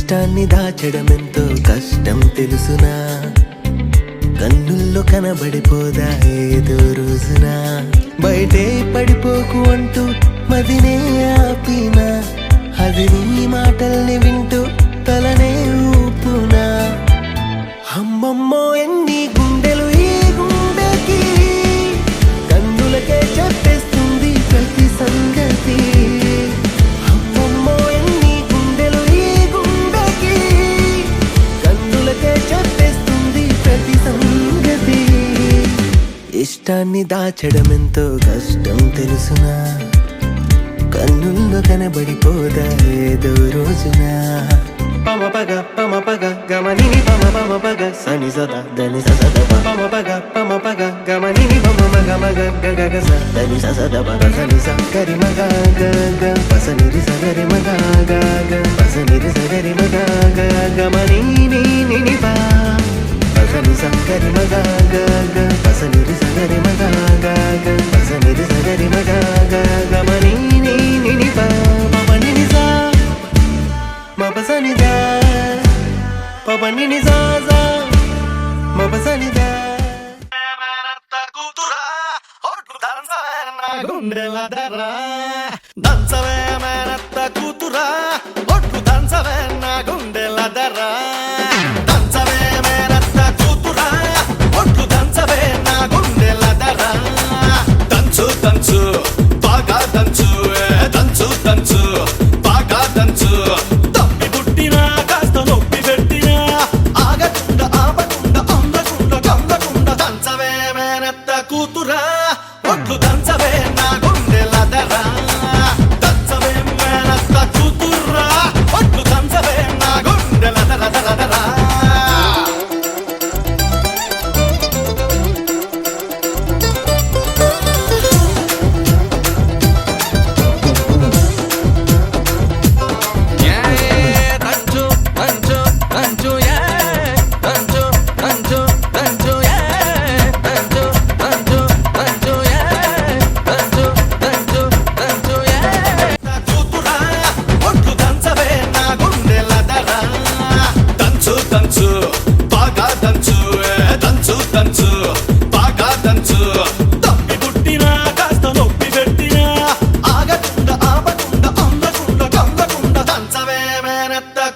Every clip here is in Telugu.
ఇష్టాన్ని దాచడమెంతో కష్టం తెలుసునా, కన్నుల్లో కనబడిపోదా ఏదో రోజున. బయటే పడిపోకు అంటూ మదినే ఆపినా, అది నీ మాటల్ని వింటూ తలనే ఊపునా. అమ్మమ్మో ఎన్ని గుండెలు ఈ గుండెకి, కన్నులకే చెప్పేస్తుంది ప్రతి సంగతి. అమ్మమ్మో ఎన్ని గుండెలు ఈ గుండెకి, కన్నులకే చెప్పేస్తుంది ప్రతి సంగతి. ఇష్టాన్ని దాచడమెంతో కష్టం తెలుసునా, కన్నుల్లో కనబడిపోదా ఏదో రోజున. పమ పగ గమనిని పమ పగ సని సద దని సద పమ పగ గమనిని పమ మగ గగ స దని సద పగ సని స గరి మగ గగ పసని రి సగరి మగ గగ పసని రి సగరి మగ గమనిని ని ప పసని స గరి మగ గగ పసని రి సగరి మగ గగ పసని రి సగరి మగ గమనిని ని ప పమని ని స మపసనిదా పపనిని సాజా మపసనిదా. కూతురా ఒట్లు దంచవే నా గుండెల దర్ర, దంచవే మేనత్త కూతురా ఒట్లు దంచవే నా గుండెల దర్ర, దంచవే మేనత్త కూతురా ఒట్లు దంచవే నా గుండెల దర్ర. దంచు దంచు బాగా దంచు, దంచు దంచు బాగా దంచు, కూతురా ఒట్లు దంచవే నా గుండెల దర్ర, దంచవే మేనత్త కూతురా ఒట్లు దంచవే నా గుండెల దర్ర దర్ర దర్ర.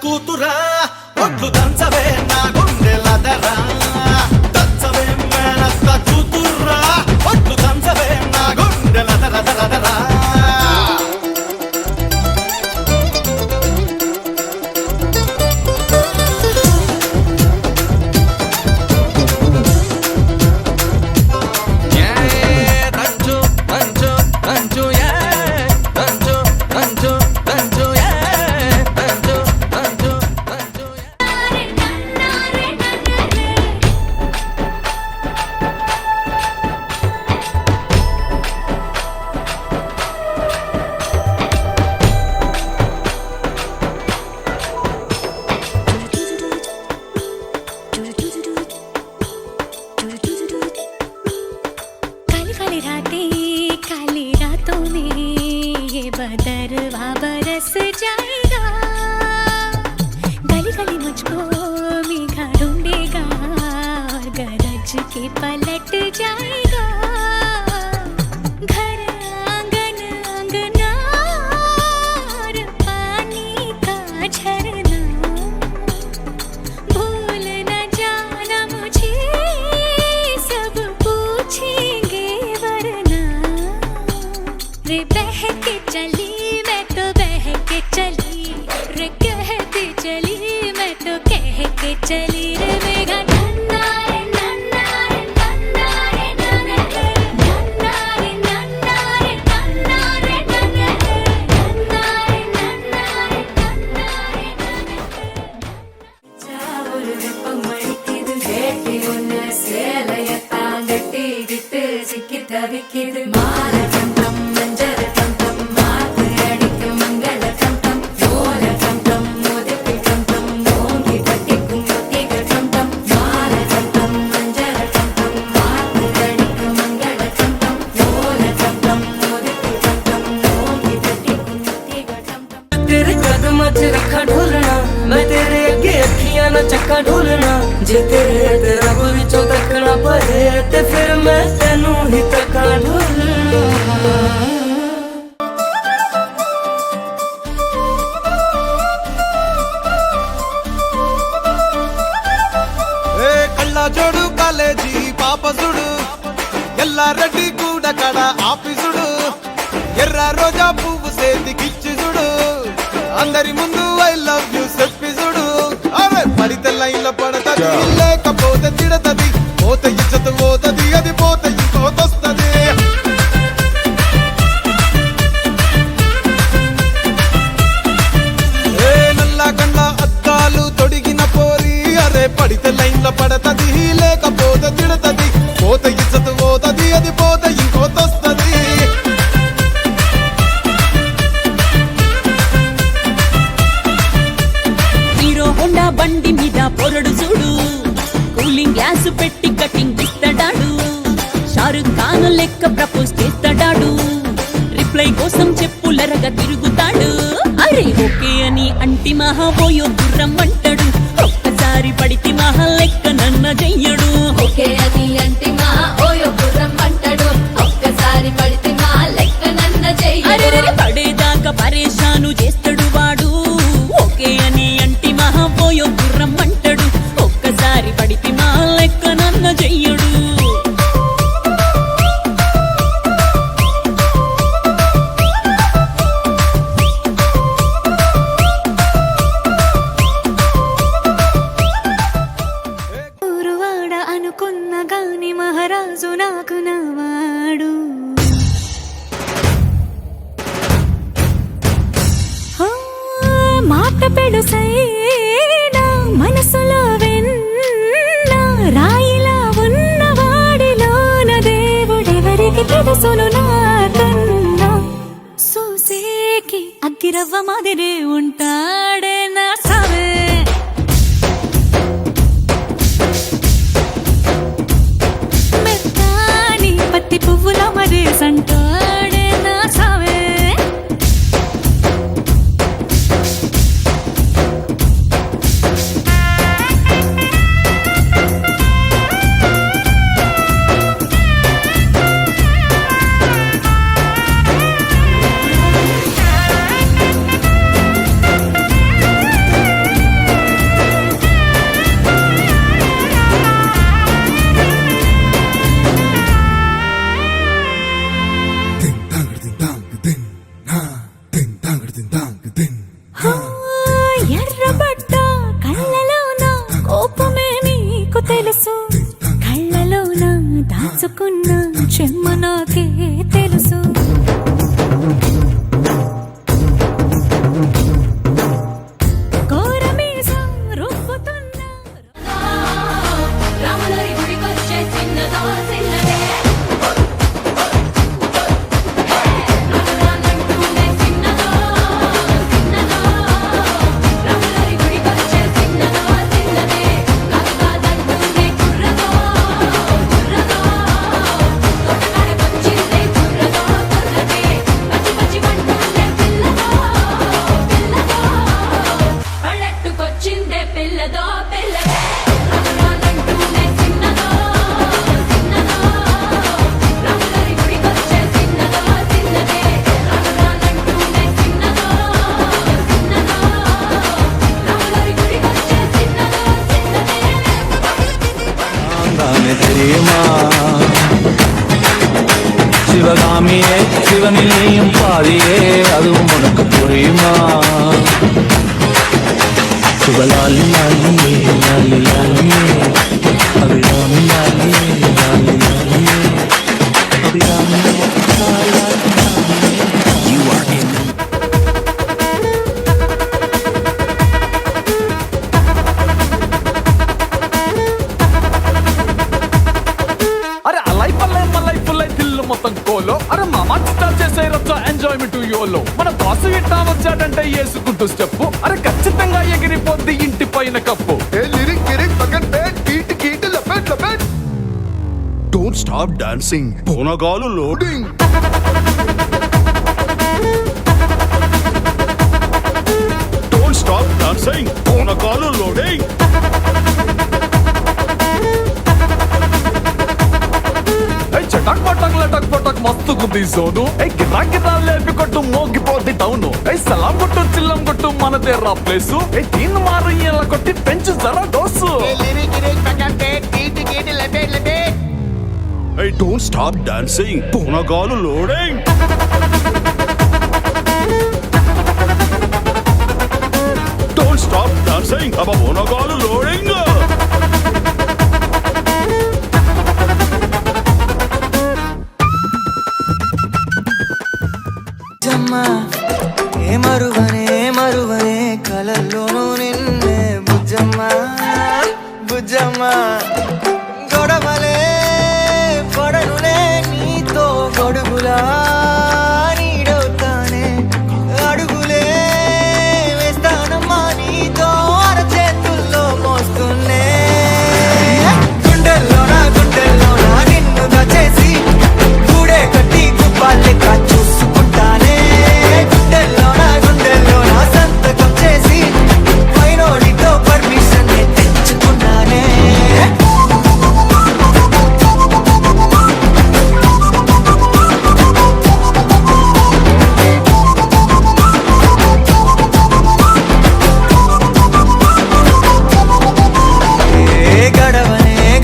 కూతురా ఒట్లు దంచవే నా గుండెల దర్ర, దంచవే మేనత్త కూతురా ఒట్లు దంచవే నా గుండెల దర్ర దర్ర దర్ర. काली रातों में ये बदरवा बरस जाएगा, गली गली मुझको मेघा ढूंढेगा और गरज के पलट जाएगा. घर आंगन अंगना और पानी का झरना, भूल न जाना मुझे सब पूछेंगे वरना. रे बह के चली मैं तो बह के चली, रे कहती चली मैं तो कह के चली. रे मेघा नन्ना रे नन्ना रे नन्ना रे नन्ना रे नन्ना रे नन्ना रे नन्ना रे नन्ना रे नन्ना रे नन्ना रे चावल रे पमड़िकिदु गेट्टी उन्न सेलयत्ता गट्टी गिट्टु सिक्किद्द विक्किदु माल टंटम मंजर टंटम मातु अडिक्कु मंगल टंटम मोल टंटम मोदिप्पि टंटम मोंगी पट्टिक्कु मोत्तिग टंटम माल टंटम मंजर टंटम मातु अडिक्कु मंगल टंटम मोल टंटम मोदिप्पि टंटम मोंगी पट्टिक्कु मोत्तिग टंटम. तेरे कदम च रखा ढोलना मैं तेरे కాలేజీ పాపసుడు ఎల్లారెడ్డి కూడా కడ ఆఫీసుడు ఎర్ర రోజా పువ్వు సేతికిచ్చి చూడు అందరి ముందు ఐ లవ్ యూ చెప్పిసుడు అరే పడితే లైన్ల పడతది లేకపోతే తిడతది పోత ఇచ్చత పోతది అది పోత ఇంకోతొస్తది నల్లా కళ్ళ అద్దాలు తొడిగిన పోరి అరే పడితే లైన్ల పడతది లేకపోతే తిడతది పోత ఇచ్చత పోతది అది పోత ఇంకోతొస్తది హీరో హోండా బండి మీద పొరడు చూడు కూలింగ్ గ్లాస్ పెట్టి కటింగ్ ఇస్తాడాడు షారుఖ్ ఖాన్ లెక్క ప్రపోజ్ చేస్తాడాడు రిప్లై కోసం చెప్పులరగా తిరుగుతాడు అరే ఓకే అని అంటి మహా పోయో గుర్రం అంటాడు ఒక్కసారి పడితే మహా లెక్క నన్న చెయ్యడు ఓకే అని అంటే మా ఓయో గుర్రం అంటాడు ఒక్కసారి పడితే మా లెక్క నన్న అరే చెయ్యడు పడేదాకా పరేషాను చేస్తాడు వాడు ఓకే అని అంటి మహా పోయో గుర్రం అంటాడు ఒక్కసారి పడితే మా లెక్క నన్న చెయ్యడు ఊరువాడ అనుకున్న గాని మహారాజు నాకు నవాడు ఆ, మాట పెడుసైనా మనసులో వెన్న రాయిలా ఉన్నవాడిలోన దేవుడెవరికి తెలుసును నాకన్నా సూసేకి అగ్గిరవ్వ మాదిరే ఉంటాడే నా సవే మెత్తాని పత్తి పువ్వుల మరేసంటాడే నా సవే ఎర్రబడ్డ కళ్ళలోన కోపమే నీకు తెలుసు కళ్ళలోన దాచుకున్న చెమ్మ నాకే తెలుసు కోరమీసం రుబ్బుతున్న రాములరి గుడికొచ్చే చిన్నదో చిన్నదే రాములంటూనే చిన్నదో చిన్నదో రాములరి గుడికొచ్చే చిన్నదో చిన్నదే కాదంటూనే కుర్రదో కుర్రదో తొట్టకాడకొచ్చిందే కుర్రదో కుర్రదే పచ్చి పచ్చి వంటూనే పిల్లదో పిల్లదో పళ్ళెట్టుకొచ్చిందే పిల్లదో పిల్లదే రాములంటూనే చిన్నదో చిన్నదో రాములరి గుడికొచ్చే చిన్నదో చిన్నదే రాములంటూనే చిన్నదో చిన్నదో రాములరి గుడికొచ్చే చిన్నదో చిన్నదే தெரியுமா சிவகாமியே சிவனிலையும் பாதியே அதுவும் உனக்கு புரியுமா சிவலாலி லாலியே லாலி லாலியே அபிராமி லாலியே லாலி லாலியே அபிராமி You are in అరే అలై పల్లై మల్లై పుల్లై దిల్లు మొత్తం కోలో అరే మామా స్టార్ట్ చేసే రచ్చా ఎంజాయ్మెంట్ యోలో మన బాసు ఇట్టా వచ్చాడంటే వేసుకుంటూ స్టెప్ అరే ఖచ్చితంగా ఎగిరిపోద్ది ఇంటి పైన cup Don't stop dancing. Bonagalu loading. Don't stop dancing. Bonagalu loading. చటాక్ పటాక్ లటాక్ పటాక్ మస్తుకుంది సోను గిరా లేపి కొట్టు మోగిపోద్ది టౌను సలాం కొట్టు చిల్లం కొట్టు మనదే రా ప్లేసు దీన్ని మారు ఇలా కొట్టి పెంచు జరా dose Hey, don't stop dancing. Bonagalu loading. Don't stop dancing. అబ్బ పూనగాలు లోడింగ్. మరువనే కలల్లోనూ నిన్నే బుజ్జమ్మ బుజ్జమ్మ గొడవలే పడనులే నీతో గొడుగులా నీడవుతానే అడుగులే వేస్తానమ్మా నీతో అరచేతుల్లో మోస్తున్నే గుండెల్లోనా నిన్ను దచేసి గూడే కట్టి గుప్పాలెక్క చూసుకుంటానే గుండెల్లోనా సంతకం చేసి పైనోడితో పర్మిషన్ తెచ్చుకున్నానే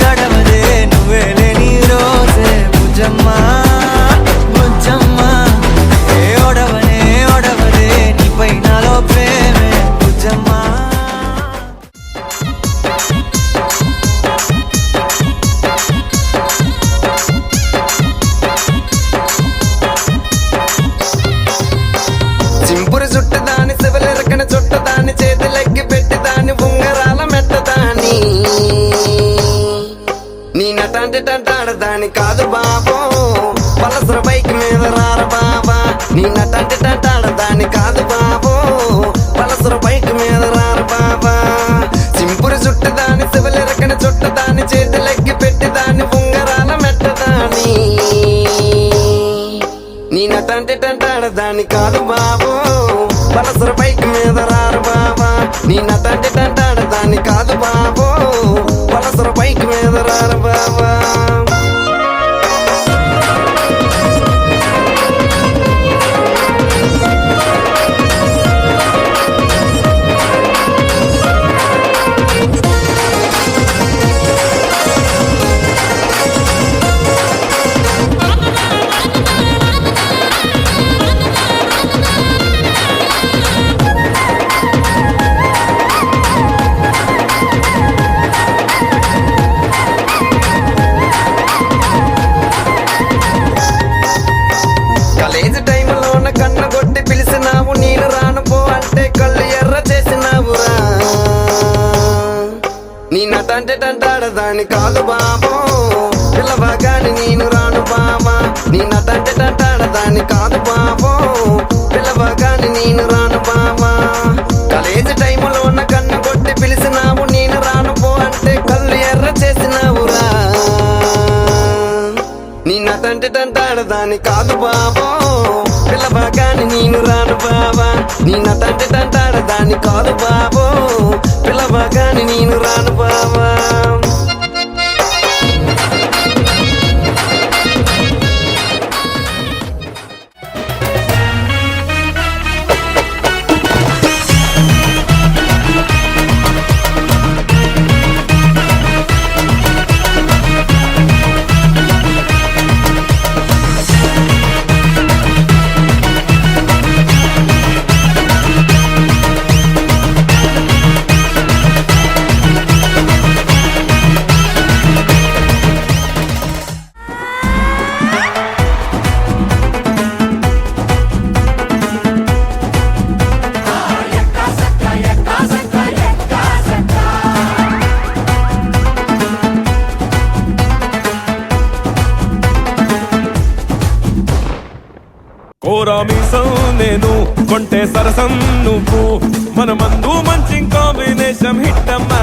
గడవదే నువ్వే లేని రోజే బుజ్జమ్మ బుజ్జమ్మ ఒడవదే నీపై నాలో ప్రేమే బుజ్జమ్మ చింపురు చుట్టదాని శివలెరకన చుట్టదాని చేతులెక్కి పెట్టిదాని ఉంగరాల మెట్టదాని నీ నటంటే టంటాడదాని కాదు బాబో పలసర బైక్ మీద రార బాబా నీ నటంటే టంటాడదాని కాదు బాబో పలసర బైక్ మీద రార బాబా చింపురు చుట్టదాని శివలెరకన చుట్టదాని చేతులెక్కి పెట్టిదాని ఉంగరాల మెట్టదాని నీ నటంటే టంటాడదాని కాదు బాబో పలసర బైక్ మీద రారు బాబా నీ నటంటే టంటాడదాని కాదు బాబో పలసర బైక్ మీద రారు బాబా కాలేజీ టైంలోన కన్న కొట్టి పిలిచినావు నేను రాను పో అంటే కళ్ళు ఎర్ర చేసినావురా నీ నటంటే టంటాడదాని కాదు బాబో పిల్లవగాని నేను రాను బాబా నీ నటంటే టంటాడదాని కాదు బాబో పిల్లవగాని నేను రాను బాబా కాలేజీ టైంలోన కన్న కొట్టి పిలిచినావు నేను రాను పో అంటే కళ్ళు ఎర్ర చేసినావురా నీ నటంటే టంటాడదాని కాదు బాబో పిల్లవగాని నేను రాను బాబా నీ నటంటే టంటాడదాని కాదు బాబో పిల్లవగాని నేను రాను బాబా కోరామీసం నేను కొంటే సరసం నువ్వు మన మందు మంచి కాంబినేషన్ హిట్టమ్మా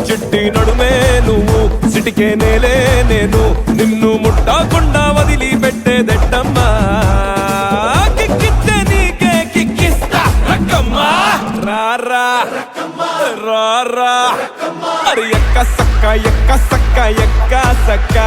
చిట్టి నడుమే నువ్వు సిటికే నేలే నేను నిన్ను ముట్టకుండా వదిలి పెట్టేదెట్టమ్మా కిక్కిస్తే నీకే కిక్కిస్తా రక్కమ్మా రారా రారా అరే ఎక్క సక్క ఎక్క సక్క ఎక్క సక్క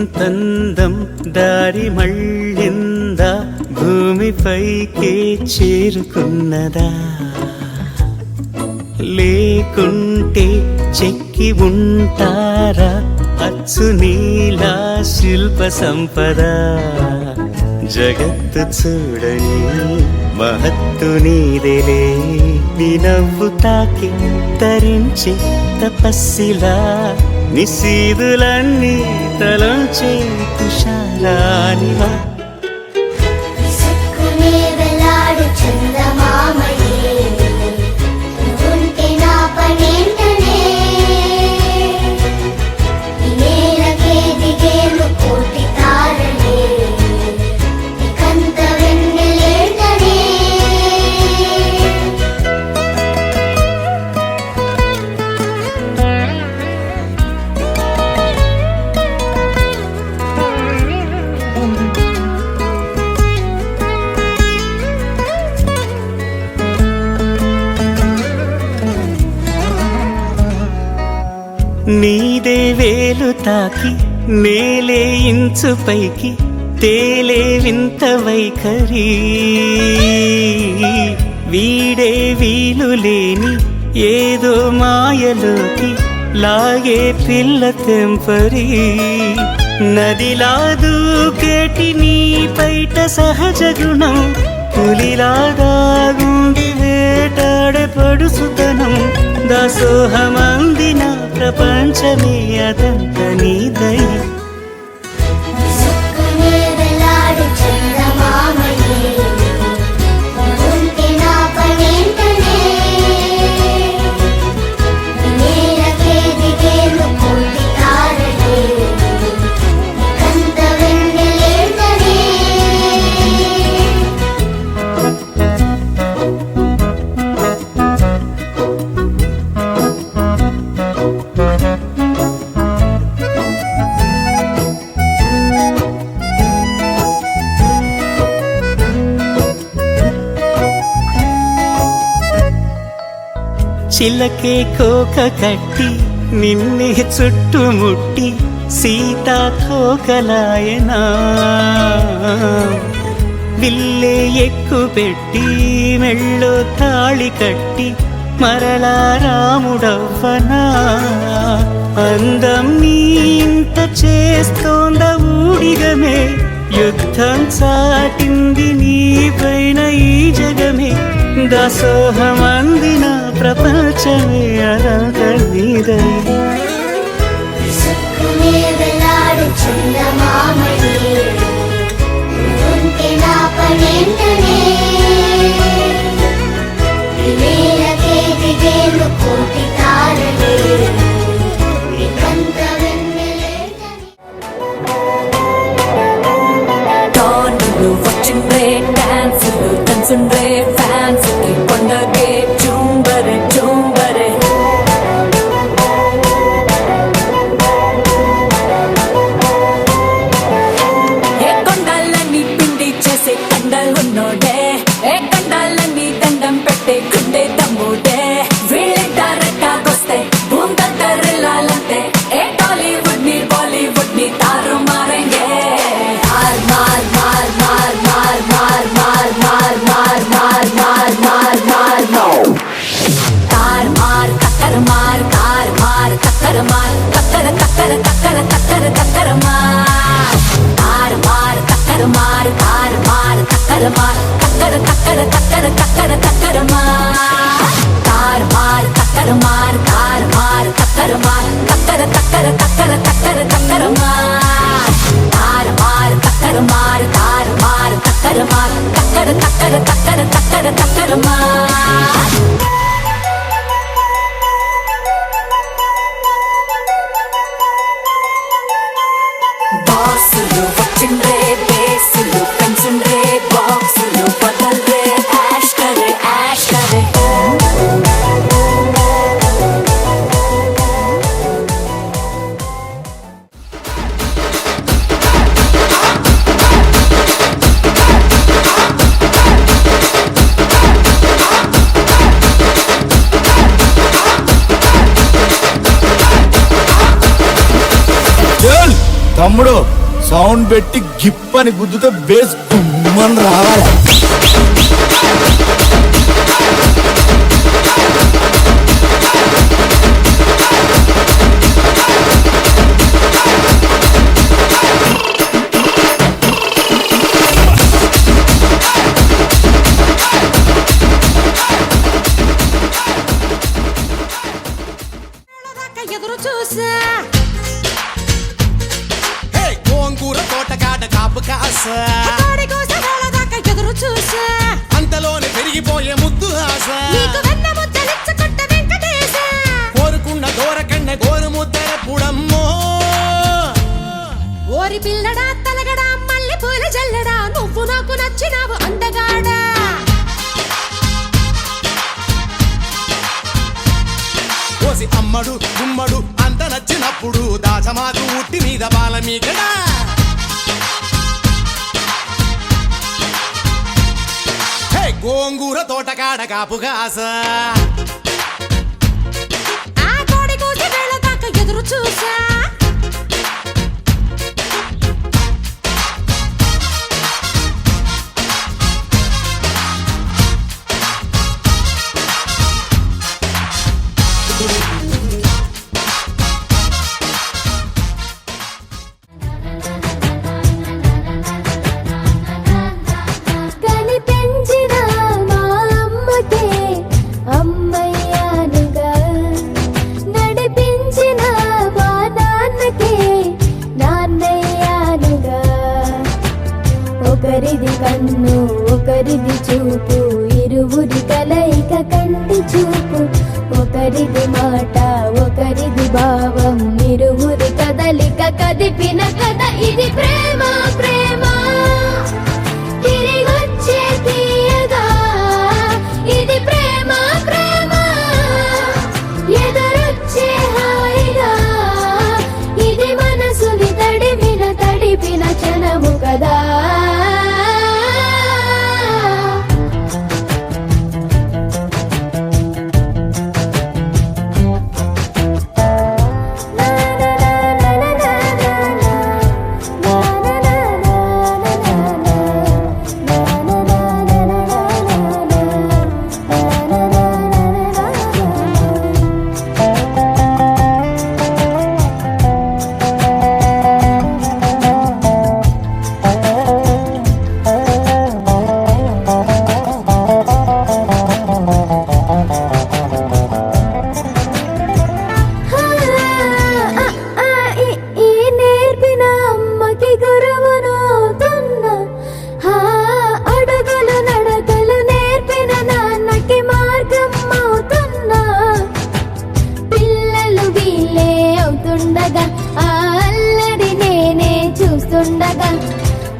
ఇంతందం దారి మళ్ళిందా భూమిపైకే చేరుకున్నదా లేకుంటే చెక్కి ఉంటారా అచ్చు నీలా శిల్ప సంపద జగత్తు చూడని మహత్తు నీదేలే నీ నవ్వు తాకి తరించి తపస్సిలా నిశీదులన్నీ తలంచే తుషారానివా విసుక్కునే వెలాడు చందమామయే నువ్వుంటే నా పనేంటనే ఈ నేలకే దిగేను కోటి తారలే నీకంత వెన్నెలేంటనే నీదే వేలు తాకి నేలే ఇంచు పైకి తేలే వింత వైఖరి వీడే వీలు లేని ఏదో మాయలోకి లాగే పిల్ల తెంపరి నదిలా దూకేటి నీ పైట సహజ గుణం పులిలాదాగుండి వేటాడే పడుసుతనం దాసోహమందిన ప్రపంచమే అదంత నీదై విసుక్కునే వెలాడు చందమామయే నువ్వుంటే నా పనేంటనే ఈ నేలకే దిగేను కోటి తారలే నీకంత వెన్నెలేంటనే చిలకే కోక కట్టి నిన్నే చుట్టుముట్టి సీతాకోకలాయనా విల్లే ఎక్కు పెట్టి మెళ్ళో తాళి కట్టి మరలా రాముడవ్వనా అందం నీ ఇంత చేస్తోంద ఊడిగమే యుద్ధం చాటింది నీ పైన ఈ జగమే దాసోహమందిన ప్రపంచమే అదంత నీదై విసుక్కునే వెలాడు చందమామయే నువ్వుంటే నా పనేంటనే ఈ నేలకే దిగేను కోటి తారలే నీకంత వెన్నెలేంటనే టాన్లు వచ్చిండ్రే డాన్సులు దంచుండ్రే ఫ్యాన్స్ పండగే చుంబరే చుంబరే ఏ కొండలన్నీ పిండి చేసే కండలున్నోడే ఏ కండాలన్నీ దండం పెట్టే గుండె తమ్ముడే వీళ్ళిద్దరెట్టాకొస్తే భూంతరిల్లాలంటే ఏ టాలీవుడ్ ని బాలీవుడ్ ని తారు మారేంగే మార్ మార్ మార్ మార్ మార్ మార్ మార్ మార్ మార్ మార్ మార్ మార్ మార్ తార్ మార్ కక్కర మార్ తార్ మార్ కక్కర మార్ కక్కర కక్కర కక్కర కక్కర కక్కర మార్ తార్ మార్ కక్కర మార్ తార్ మార్ కక్కర మార్ కక్కర కక్కర కక్కర కక్కర కక్కర మార్ తార్ మార్ కక్కర మార్ తార్ మార్ కక్కర మార్ కక్కర కక్కర కక్కర కక్కర కక్కర మార్ తార్ మార్ కక్కర మార్ తార్ మార్ కక్కర మార్ కక్కర కక్కర కక్కర కక్కర కక్కర మార్ బాసులు వచ్చిండ్రే బేసులు పెంచుండ్రే బాక్సులు బదల్రే యాష్ కరే యాష్ కరే తమ్ముడు సౌండ్ పెట్టి గిప్పని గుద్దుతో బేస్ గుమ్మని రావాలి. ఎదురు చూసా గోంగూర తోటకాడ కాపు కాస కోడి కోసం దాకా ఎదురు చూసా అంతలోనే పెరిగిపోయే ముద్దు ఆశ నీకు వెన్న ముద్దలిచ్చుకుంట వెంకటేశ కోరుకున్న దూరకన్న గోరు ముద్దర పుడమ్మో. ఓరి పిల్లడా తలగడా మల్లె పూల జల్లడా నువ్వు నాకు నచ్చినావు అందగాడా కోసి అమ్మడు గుమ్మడు అంత నచ్చినప్పుడు దాచమాకు ఉట్టి మీద బాల మీకడా. గోంగూర తోటకాడ కాపు కాస ఆ కోడి కూసి వేళ దాకా ఎదురు చూసా ఒకరిది కన్ను ఒకరిది చూపు ఇరువురి కలయిక కంటి చూపు ఒకరిది మాట ఒకరిది భావం ఇరువురి కదలిక కదిపిన కథ ఇది ప్రేమ ప్రేమ తిరిగొచ్చే తీయగా ఇది ప్రేమ ప్రేమ ఎదురొచ్చే హాయిగా ఇది మనసుని తడిపిన క్షణము కదా.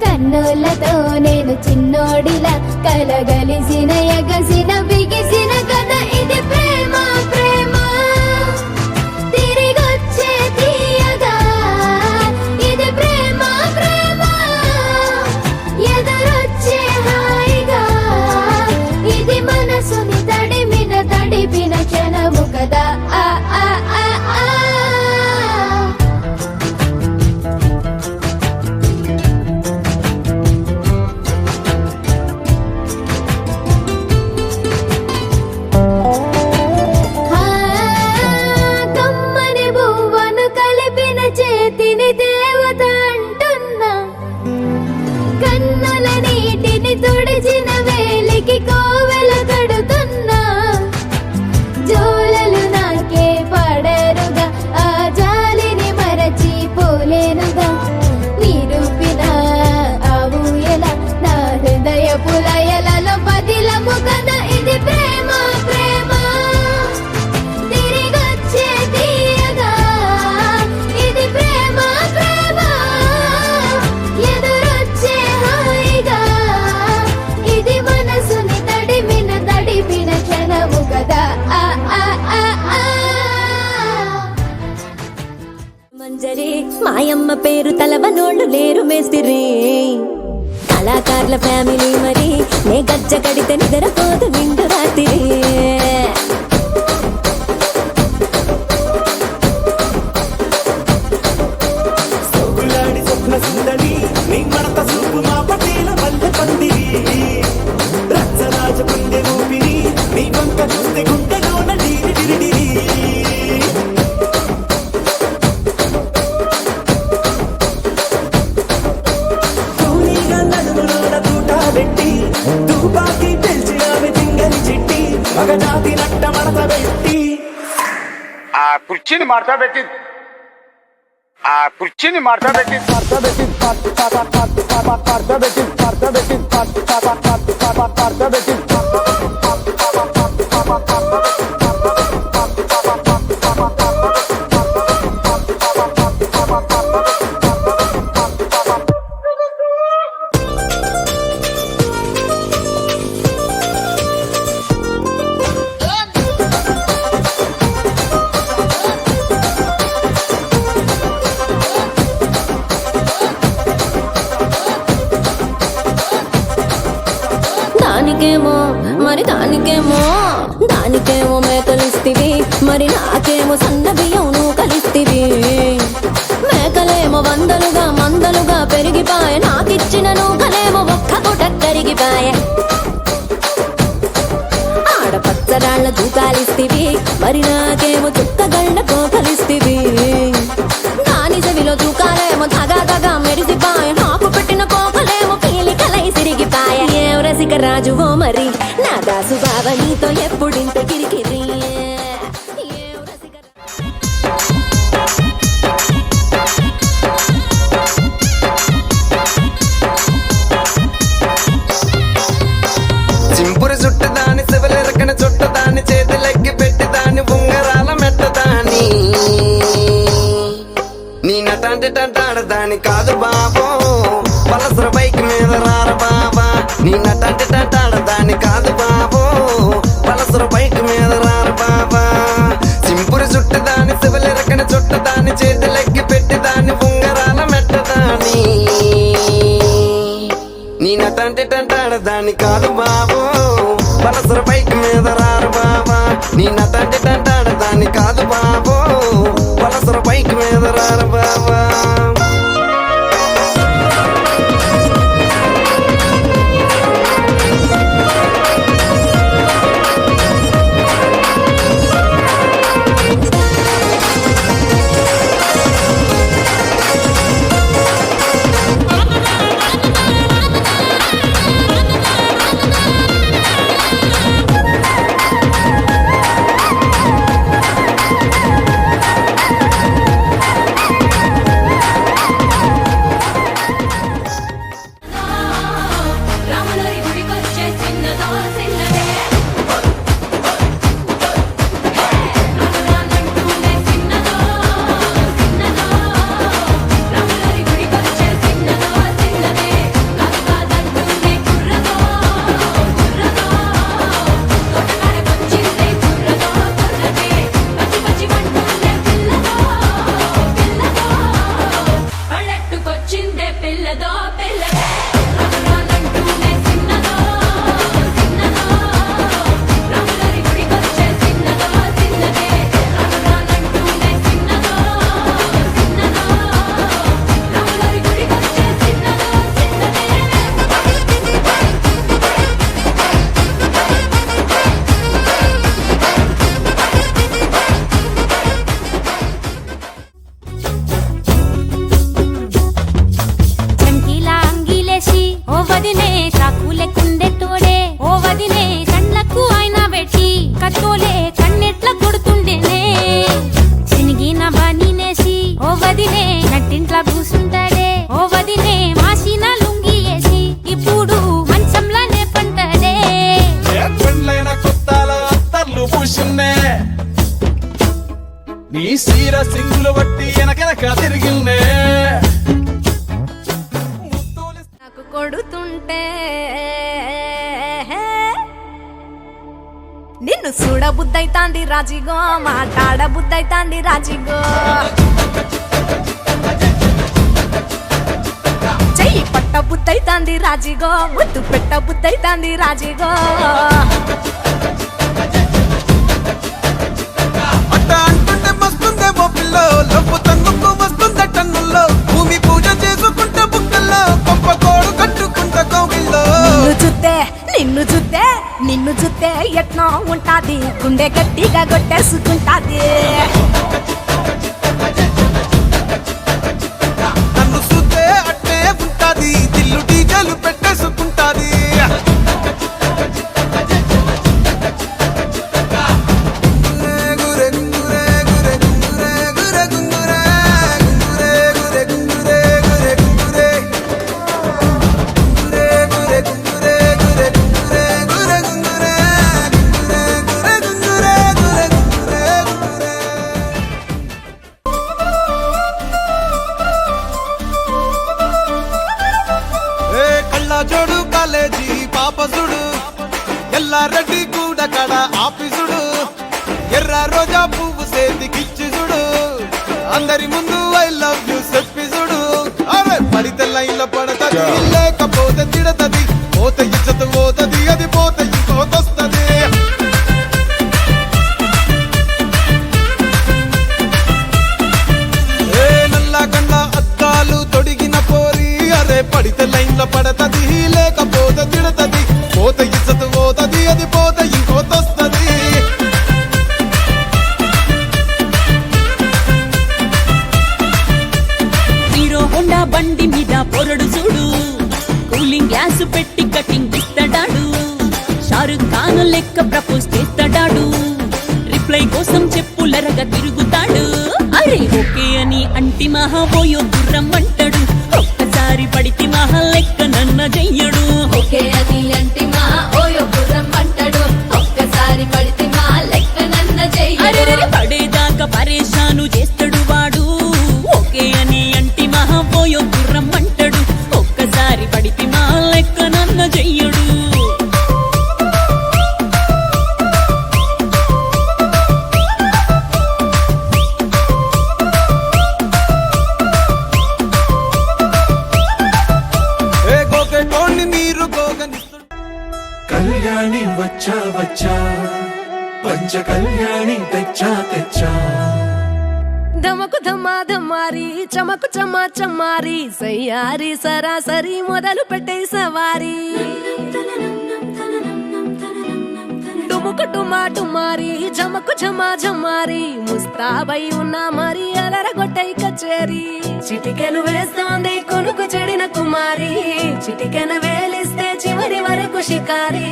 కన్నులతో నేను చిన్నోడిలా కలగలిసిన ఎగసిన బిగిసిన కథ ఇది ప్రేమ ప్రేమ తిరిగొచ్చే తీయగా ఇది ప్రేమ ప్రేమ ఎదురొచ్చే హాయిగా ఇది మనసుని తడిపిన క్షణము కదా. ఆ ఆ ఆ ఆ తుడిచిన వేలికి కోవెల కడుతున్నా జోలలు నాకే పడరుగా ఆ జాలిని మరచిపోలేనుగా నిరూపిన ఆ ఊయల నా హృదయ పులయలలో పదిలము కదా ఇది ప్రేమ ప్రేమ తిరిగొచ్చే తీయగా ఇది ప్రేమ ప్రేమ ఎదురొచ్చే హాయిగా ఇది మనసుని తడిపిన క్షణము కదా. ఆ ఆ ఆ ఆ మంజరి మాయమ్మ పేరు తలవనోళ్ళు లేరు మేస్తిరి కళాకారుల ఫ్యామిలీ మరి నే గజ్జ కడితే నిద్రపోదు నిండు రాత్రి సొగులాడి స్వప్న సుందరి జాతి నట్ట మడత పెట్టి ఆ కుర్చీని మార్తా పెట్టి దానికేమో మరి దానికేమో మేకలిస్తివి, మరి నాకేమో సన్న బియ్యం నువ్వు కలిస్తివి. మేకలేమో మందలుగా పెరిగిపాయే, నాకిచ్చిన నూకలేమో ఒక్క పూట కరిగిపాయే. ఆడపచ్చరాళ్ళ దూకాలిస్తివి, మరి నాకేమో చుక్కగళ్ళ కోకలిస్తివి. దాని చెవిలో దూకాలేమో దగా మెరిసిపాయే, నాకు పెట్టిన కోకలేమో పీలికలై సిరిగిపాయే. ఏం రసిక రాజువో మరి నా దాసు బావ నీతో ఎప్పుడింత కిరికిరి. చింపురు చుట్టదాని శివలెరకన చుట్టదాని చేతులెక్కి పెట్టిదాని ఉంగరాల మెట్టదాని నీ నటాంటి టంటాడదాని కాదు బాబో పలసర బైక్ మీద రార బాబా. నీ నటాంటి టంటాడదాని కాదు బాబో పలసర బైక్ మీద రార బాబా. చింపురు చుట్టదాని శివలెరకన చుట్టదాని చేతులెక్కి పెట్టిదాని ఉంగరాల మెట్టదాని నీ నటంటే టంటాడదాని కాదు బాబు పలసర బైక్ మీద రారు బాబా. నీ నటంటే టంటాడదాని కాదు బాబు పలసర బైక్ మీద రారు బాబా. రాములరి గుడికొచ్చే చిన్నదో చిన్నదే, రాములానంటూనే చిన్నదో చిన్నదో. రాములరి గుడికొచ్చే చిన్నదో చిన్నదే, కాదంటూనే కుర్రదో కుర్రదో. తోటకాడకొచ్చిందే కుర్రదో కుర్రదే, పచ్చి మంటూనే పిల్లదో పిల్లదో. పల్లెట్టుకొచ్చిందే పిల్లదో పిల్లదే, రాములానంటూనే చిన్నదో చిన్నదో. రాములరి గుడికొచ్చే చిన్నదో చిన్నదే, రాములానంటూనే చిన్నదో చిన్నదో. రాములరి గుడికొచ్చే చిన్నదో చిన్నదే. చంకీలా అంగిలేసి ఓ వదినే చాకులే కుండే తోడే, ఓ వదినే కండ్లకు ఆయన పెట్టి కత్తోలే కన్నెట్ల కొడుతుండేనే. చినిగిన బనీనేసి ఓ వదినే నట్టింట్లా కూసుంటాడే, ఓ వదినే మాసిన లుంగి వేసి ఇప్పుడు మంచంలానే పంటాడే. పెళ్ళైన కొత్తాల అత్తర్లు పూసిన్నే, నీ సీర సింగులు బట్టి వెనకెనక తిరిగిన్నే. నాకు కొడుతుంటే నిన్ను చూడబుద్దైతాంది రాజిగో, మాట్లాడబుద్దైతాంది రాజిగో. చెయ్యి పట్ట బుద్దైతాంది రాజిగో, ముద్దు పెట్ట బుద్దైతాంది రాజిగో. అట్ట అంటుంటే మస్తుందేమో పిల్లో లొప్పు తంగుకు వస్తుందే టన్నుల్లో. భూమి పూజ చేసుకుంటే బుక్కల్లో పంప కోడు కట్టుకుంటే కోగిల్లో. నిన్ను చూస్తే ఎట్నో ఉంటాది, గుండె గట్టిగా కొట్టేసుకుంటాది. నన్ను చూస్తే అట్టే ఉంటాది, దిల్లు డీజలు పెట్టేసుకుంటాది. ఎల్లారెడ్డి కూడా కడ ఆఫీసుడు ఎర్ర రోజా పువ్వు సేతికిచ్చి చూడు అందరి ముందు ఐ లవ్ యూ చెప్పి చూడు అరే పడితే లైన్ల పడతది లేకపోతే తిడతది పోతే ఇచ్చత పోతది అది పోతే ఇంకోతొస్తది ఏ నల్ల గండ్ల అద్దాలు తొడిగిన పోరి అరే పడితే లైన్ల పడతది లేకపోతే తిడతది పోతే ఇచ్చత పోతది అది పోతే ఇంకోతొస్తది హీరో హోండా బండి మీద పొరడు చూడు కూలింగ్ గ్యాస్ పెట్టి కటింగ్ ఇస్తాడాడు షారుఖ్ ఖాన్ లెక్క ప్రపోజ్ చేస్తాడాడు రిప్లై కోసం చెప్పులరగా తిరుగుతాడు అరే ఓకే అని అంటి మహాబోయో గుర్రం అంటాడు ఒక్కసారి పడితే మహా లెక్క నన్న చెయ్యడు ఓకే అని అంటే మా ఓయో గుర్రం అంటాడు ఒక్కసారి పడితే మా లెక్క నన్న అరే చెయ్యడు పడేదాకా పరేషాను చేస్తాడు వాడు ఓకే అని అంటి మహాబోయో గుర్రం అంటాడు ఒక్కసారి పడితే మా లెక్క నన్న చెయ్యడు ఏ గోకెటోన్ని మీరు గోగనిస్తుడు కళ్యాణి వచ్చా వచ్చా పంచ కళ్యాణి తెచ్చా తెచ్చా ధమకు ధమా ధమారి చమకు చమా చమారి సయ్యారి సరాసరి మొదలు పెట్టే సవారి డుముకు డుమా డుమారి జమకు ఝమా ఝమారి ముస్తాబై ఉన్నా మరి అలరగొట్టై కచేరి చిటికెను వేస్తోంది కొనుకు చెడిన కుమారి చిటికెను వేలిస్తే చివరి వరకు షికారి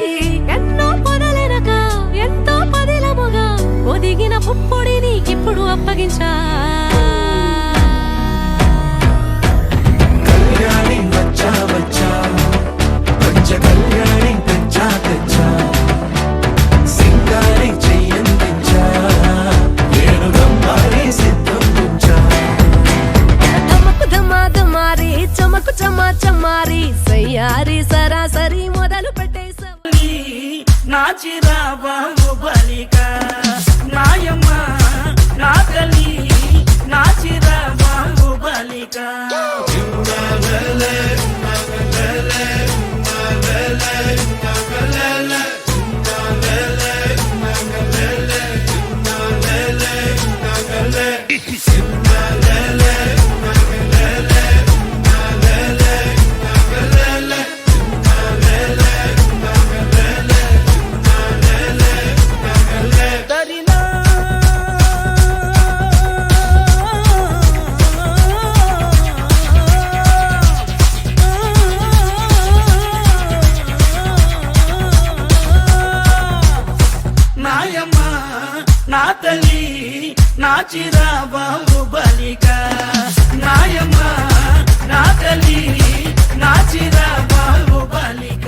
ఎన్నో పొదలెనక ఎంతో పదిలముగా ఒదిగిన పుప్పొడి నీకిప్పుడు అప్పగించా కళ్యాణి వచ్చా వచ్చా పంచ కళ్యాణి తెచ్చా తెచ్చా సింగారి చెయ్యందించా ఏడు గమ్మారి సిద్ధందించా ధమకు ధమా ధమారి చమకు చమా చమారి సయ్యారి సరాసరి మొదలు పెట్టే సవారి నాచిరా బాబు బలిక నాయమ్మ నా తల్లి నాచిరా బాబు బలిక నాయమ్మ నా తల్లి నాచిరా బాబు బలిక నాయమ్మ నా తల్లి నాచిరా బాబు బలిక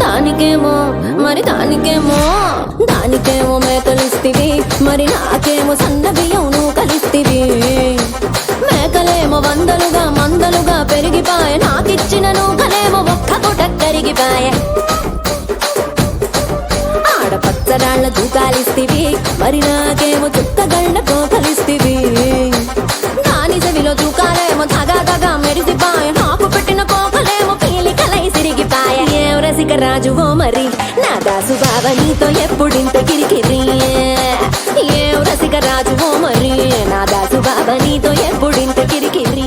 దానికేమో మరి దానికేమో మేకలిస్తివి మరి నాకేమో సన్న బియ్యం నువ్వు కలిస్తివి మేకలేమో వందలుగా మందలుగా పెరిగిపాయ నాకిచ్చిన నూకలేమో ఒక్క పూట కరిగిపాయ ఆడపచ్చరాళ్ళ దూకాలిస్తివి మరి నాకేమో చుక్కగళ్ళ కోకలిస్తివి దాని చెవిలో దూకాలేమో తగా తగా మెరిసిపాయ నాకు పెట్టిన కోకలేమో పీలికలై సిరిగిపాయ ఏం రసిక రాజువో మరి నా దాసు బావ నీతో ఎప్పుడింత కిరికిరి ఏం రసిక రాజువో మరి నా దాసు బావ నీతో ఎప్పుడింత కిరికిరి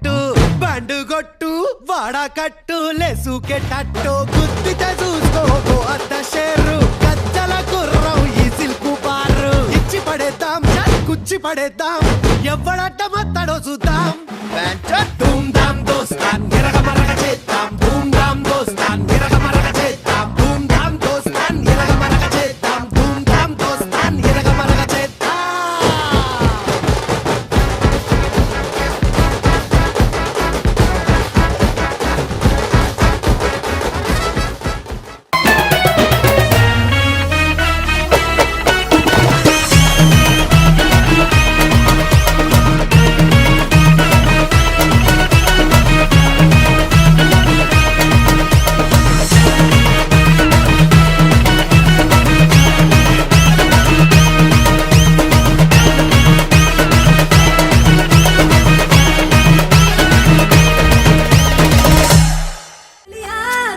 పట్టు బండు కొట్టు వాడా కట్టు లేసుకెట్టట్టు గుద్దితే చూసుకో అద్ద షేరు గజ్జల గుర్రం ఈ సిల్కు బారు ఇచ్చి పడేద్దాం కుచ్చి పడేద్దాం ఎవడట్ట మత్తడో చూద్దాం ధూమ్ ధామ్ దోస్తాన్ నిరగమరగ చేద్దాం ధూమ్ ధామ్ దోస్తాన్ నిరగమరగ చేద్దాం ధూమ్ ధామ్ దోస్తాన్ నిరగమరగ చేద్దాం ధూమ్ ధామ్ దోస్తాన్ నిరగమరగ చేద్దాం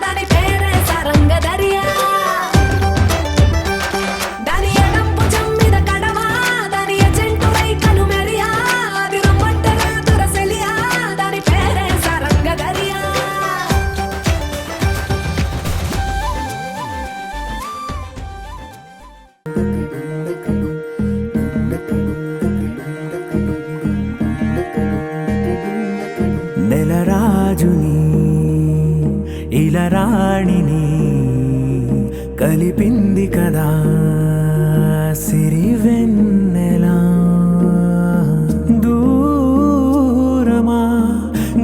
దాని పేరే సరంగ దరియా దాని ఎడంపు జమ్మిద కడవా దాని ఎజెంటు రైకను మెరియా అది రమ్మంటరా దురసెలియా దాని పేరే సరంగ దరియా నెలరాజుని ఇలరాణిని కలిపింది కదా సిరివెన్నెలా దూరమా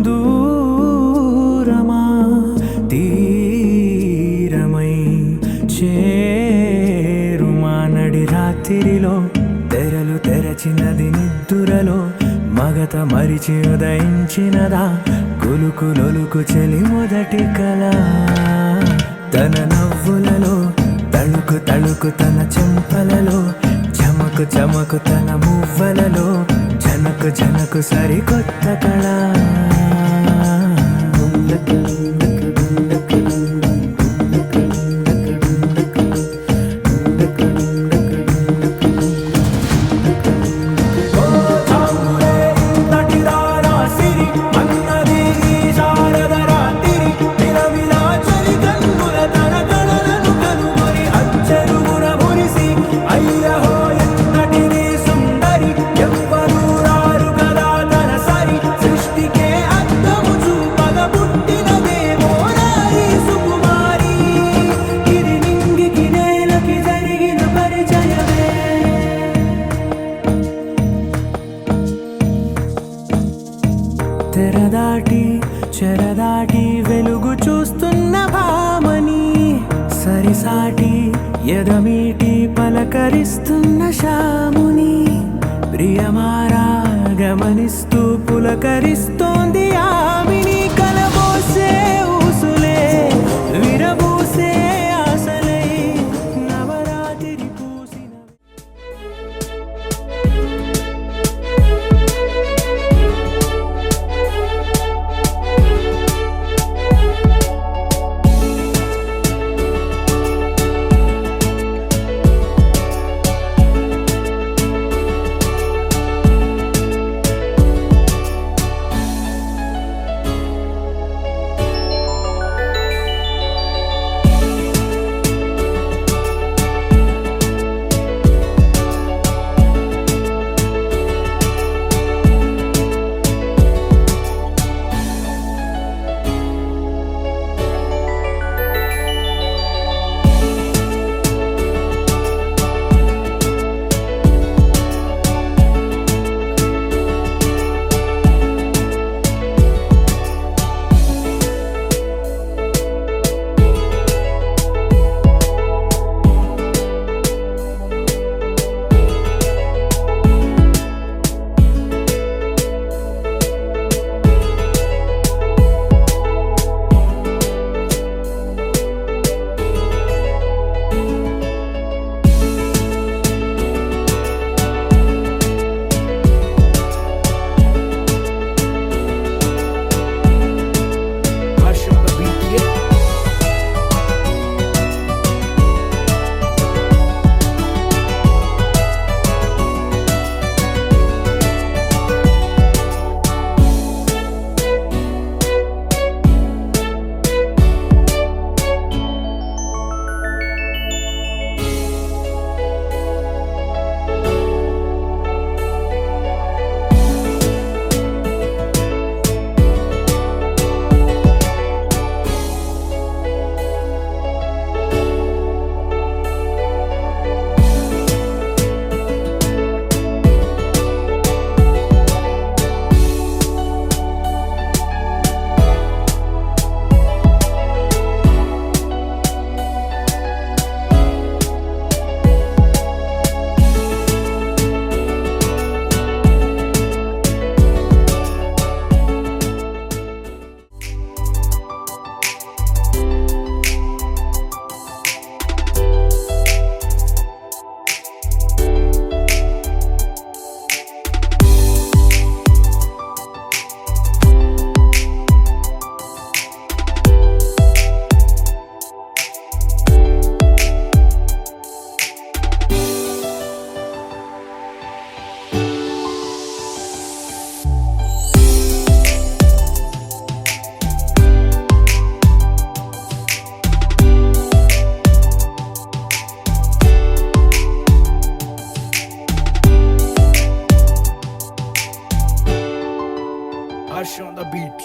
దూరమా తీరమై చేరుమా నడి రాత్రిలో తెరలు తెరచినది నిద్దురలో మగత మరిచి ఉదయించినదా కులుకులొలుకు చెలి మొదటి కళ తన నవ్వులలో తళుకు తళుకు తన చెంపలలో చమకు చమకు తన మువ్వలలో జనకు జనకు సరికొత్త కళ తెరదాటి చెరదాటి వెలుగు చూస్తున్న భామని సరిసాటి ఎదమీటి పలకరిస్తున్న శాముని ప్రియమారా గమనిస్తూ పులకరిస్తోంది ఆమిని కలబోసే ఊసులే విరబూసే ఆశలై నవరాత్రి పూసిన Fresh on the beat.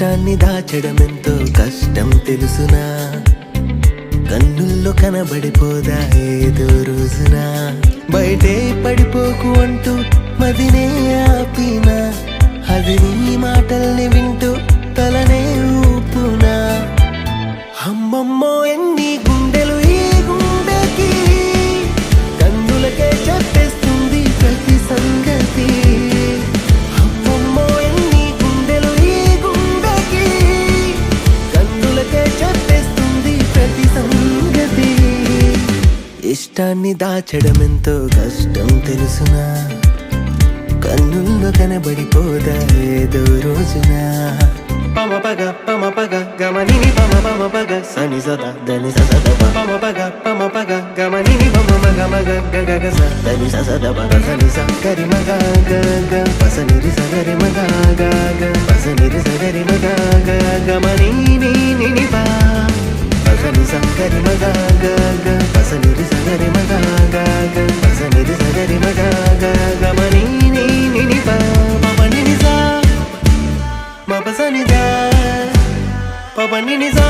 ఇష్టాన్ని దాచడం ఎంతో కష్టం తెలుసునా, కన్నుల్లో కనబడిపోదా ఏదో రోజున. బయటే పడిపోకు అంటూ మదినే ఆపినా, అది నీ మాటల్ని వింటూ తలనే ఊపునా. అమ్మమ్మో ఎన్ని గుండెలు ఈ గుండెకి, కన్నులకే చెప్పేస్తుంది ప్రతి సంగతి. అమ్మమ్మో ఎన్ని గుండెలు ఈ గుండెకి, కన్నులకే చెప్పేస్తుంది ప్రతి సంగతి. ఇష్టాన్ని దాచడం ఎంతో కష్టం తెలుసునా, కన్నుల్లో కనబడిపోదా ఏదో రోజున. పమ పగ గమనిని పమ పమ పగ సని సదా దని సద పమ పగ గమనిని పమ మగ మగ గగ గ దని సద పగ సని సరి మగ గ గ పసని రి సగరి మగ గ గ పసని రి సగరి మగ గ గమనిని నిని పా పసని సగరి మగ గ గ పసని రి సగరి మగ గ గ పసని రి సగరి మగ గ గమనిని నిని పా పమని ని సా మపసని దా పపని ని సా